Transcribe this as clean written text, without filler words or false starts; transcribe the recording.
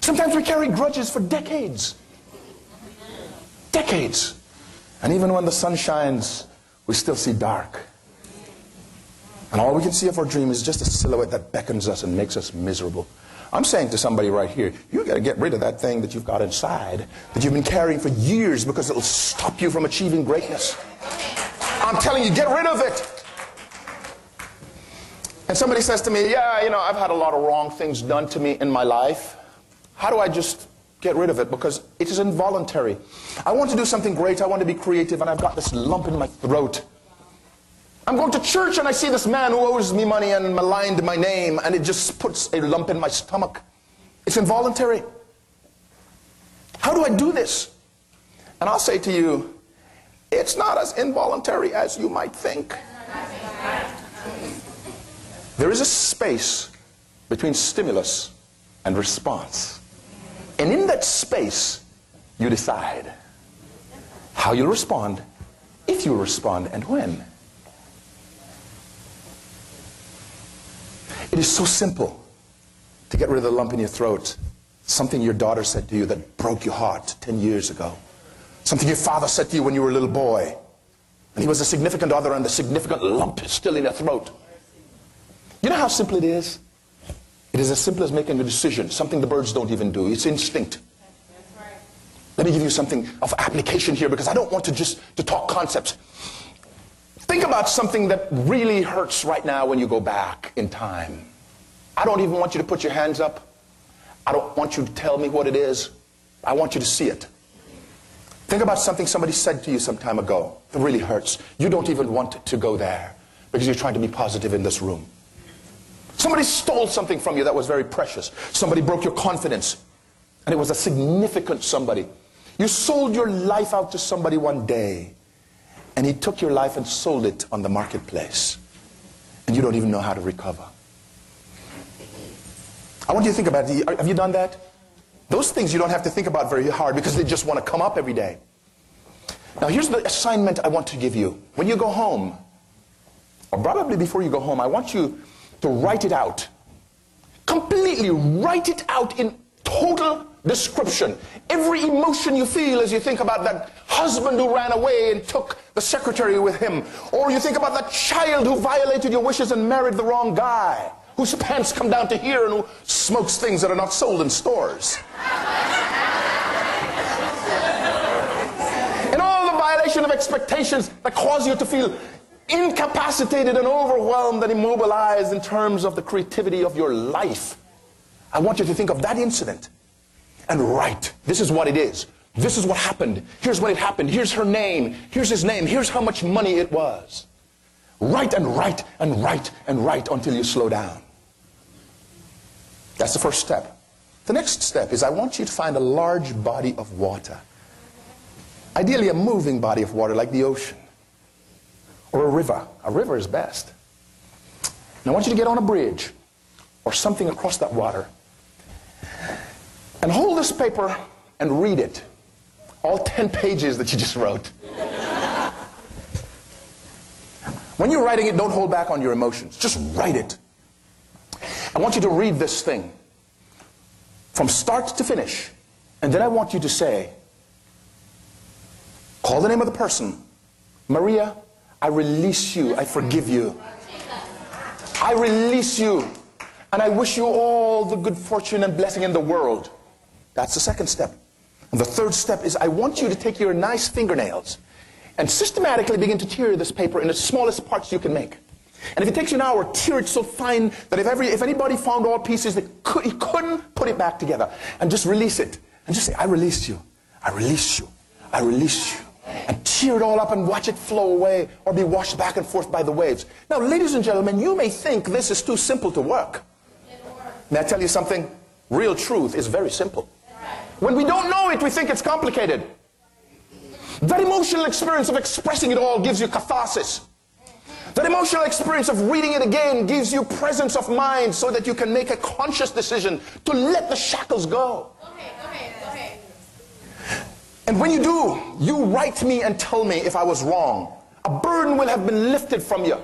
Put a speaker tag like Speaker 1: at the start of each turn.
Speaker 1: Sometimes we carry grudges for decades. Decades. And even when the sun shines, we still see dark. And all we can see of our dream is just a silhouette that beckons us and makes us miserable. I'm saying to somebody right here, you got to get rid of that thing that you've got inside, that you've been carrying for years, because it'll stop you from achieving greatness. I'm telling you, get rid of it. And somebody says to me, yeah, you know, I've had a lot of wrong things done to me in my life. How do I just get rid of it? Because it is involuntary. I want to do something great. I want to be creative, and I've got this lump in my throat. I'm going to church and I see this man who owes me money and maligned my name, and it just puts a lump in my stomach. It's involuntary. How do I do this? And I'll say to you, it's not as involuntary as you might think. There is a space between stimulus and response. And in that space, you decide how you'll respond, if you'll respond, and when. It is so simple to get rid of the lump in your throat. Something your daughter said to you that broke your heart 10 years ago. Something your father said to you when you were a little boy. And he was a significant other, and the significant lump is still in your throat. You know how simple it is? It is as simple as making a decision, something the birds don't even do. It's instinct. Let me give you something of application here, because I don't want to talk concepts. Think about something that really hurts right now when you go back in time. I don't even want you to put your hands up. I don't want you to tell me what it is. I want you to see it. Think about something somebody said to you some time ago that really hurts. You don't even want to go there because you're trying to be positive in this room. Somebody stole something from you that was very precious. Somebody broke your confidence, and it was a significant somebody. You sold your life out to somebody one day, and he took your life and sold it on the marketplace, and you don't even know how to recover. I want you to think about it. Have you done that? Those things you don't have to think about very hard, because they just want to come up every day. Now here's the assignment I want to give you. When you go home, or probably before you go home, I want you to write it out. Completely write it out in total description. Every emotion you feel as you think about that husband who ran away and took the secretary with him. Or you think about that child who violated your wishes and married the wrong guy, whose pants come down to here and who smokes things that are not sold in stores. And all the violation of expectations that cause you to feel incapacitated and overwhelmed and immobilized in terms of the creativity of your life. I want you to think of that incident and write. This is what it is. This is what happened. Here's when it happened. Here's her name. Here's his name. Here's how much money it was. Write and write and write and write until you slow down. That's the first step. The next step is I want you to find a large body of water. Ideally a moving body of water like the ocean. Or a river. A river is best. And I want you to get on a bridge or something across that water. And hold this paper and read it. All 10 pages that you just wrote. When you're writing it, don't hold back on your emotions. Just write it. I want you to read this thing from start to finish. And then I want you to say, call the name of the person. Maria, I release you. I forgive you. I release you. And I wish you all the good fortune and blessing in the world. That's the second step. And the third step is I want you to take your nice fingernails and systematically begin to tear this paper in the smallest parts you can make. And if it takes you an hour, tear it so fine that if anybody found all pieces, he couldn't put it back together. And just release it. And just say, I release you. I release you. I release you. And tear it all up and watch it flow away or be washed back and forth by the waves. Now, ladies and gentlemen, you may think this is too simple to work. May I tell you something? Real truth is very simple. When we don't know it, we think it's complicated. That emotional experience of expressing it all gives you catharsis. That emotional experience of reading it again gives you presence of mind so that you can make a conscious decision to let the shackles go. Okay. And when you do, you write me and tell me if I was wrong. A burden will have been lifted from you.